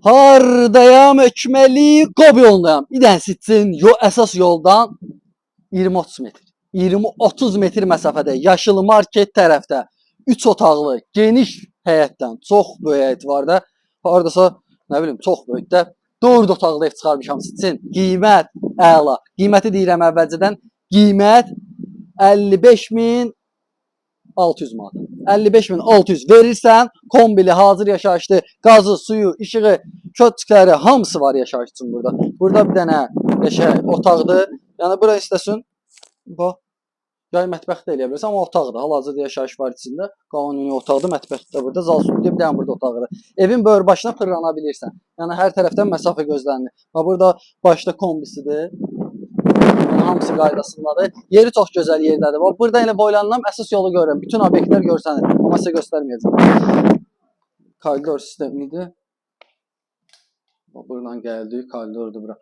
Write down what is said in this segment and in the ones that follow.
Hardayam Ökmeli Qob yolundayam. Bir dənə sizin əsas yoldan 20-30 metr. 20-30 metr məsafədə Yaşıl Market tərəfdə 3 otaqlı, geniş həyətdən, çox böyük həyət var da. Hardasa, nə bilim, çox böyük də 4 otaqlı ev çıxarmışam sizin. Qiymət əla. Qiyməti deyirəm əvvəlcədən. Qiymət 55.600 manat. 55.600 verirsən, kombili, hazır yaşayışlı, qazı, suyu, işığı, köçkləri hamısı var yaşayış üçün burada. Burada bir dənə otaqdır. Yəni bura istəsin, bax, yay mətbəx də eləyə bilirsən, amma otaqdır. Hal-hazırda yaşayış var içində. Qanuni otaqdır, mətbəx də burada, zal stüdiyo, bir dənə burada otaqdır. Evin böyür başına fırlana bilirsən. Yəni hər tərəfdən məsafə gözlənilir. Bax, burada başda kombisidir. Hamısı qaydasındadır. Yeri çox gözəl yerdədir. Burada elə boylanıram, əsas yolu görürəm. Bütün obyektlər görsənir. Amma sizə göstərməyəcəm. Koridor sistemidir. Buradan gəldik. Koridordur bura.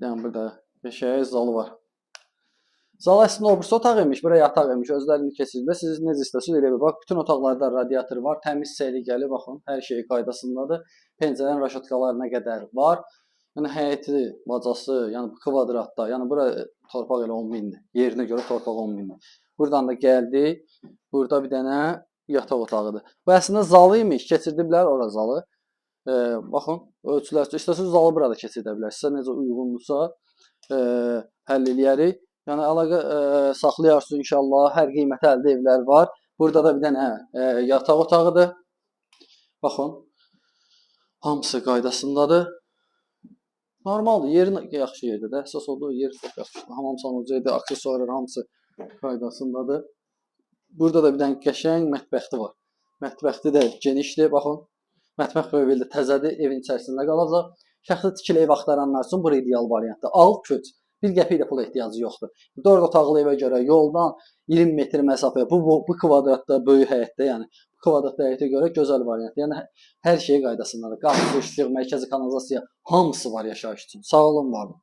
Yəni burada beşəyə zalı var. Zal əslində obrisi otaq imiş. Bura yataq imiş. Özlərini keçirdilər. Siz necə istəsiniz elə bir bax. Bütün otaqlarda radiator var. Təmiz seyli gəlir. Baxın, hər şey qaydasındadır. Pəncərənin raşatkalarına qədər var. Yəni həyəti, bacası, yəni kvadratda, yəni bura torpaq elə 10.000-dir. Yerinə görə torpaq 10.000-dir. Buradan da gəldik. Burada bir dənə yataq otağıdır. Bu əslində zalı imiş. Keçirdiblər ora zalı. Baxın, ölçülər. İstəsəniz zalı burada keçirdə bilər. Sizə necə uyğundursa həll eləyərik. Yəni əlaqə saxlayarsınız inşallah. Hər qiymətə əldə evlər var. Burada da bir dənə yataq otağıdır. Baxın. Hamısı qaydasındadır. Normaldır, yerin yaxşı yerdir də. Əsas olduğu yer çox yaxşıdır. Hamam sanucuydu, aksesuarlar hamısı qaydasındadır. Burada da bir dənə qəşəng mətbəxti var. Mətbəxti də genişdir, baxın. Mətbəx böyüyüldü, təzədir, evin içərisində qalacaq. Şəxsi tikili ev axtaranlar üçün bu ideal variantdır. Al, köç. Bir qəpik də pula ehtiyacı yoxdur. 4 otaqlı evə görə yoldan 20 metr məsafə, bu kvadratda, böyük həyətdə, yəni kvadratda həyətə görə gözəl variantdır. Yəni hər şey qaydasındadır. Qapı, işıq, mərkəzi kanalizasiya hamısı var yaşayış üçün. Sağ olun, var olun.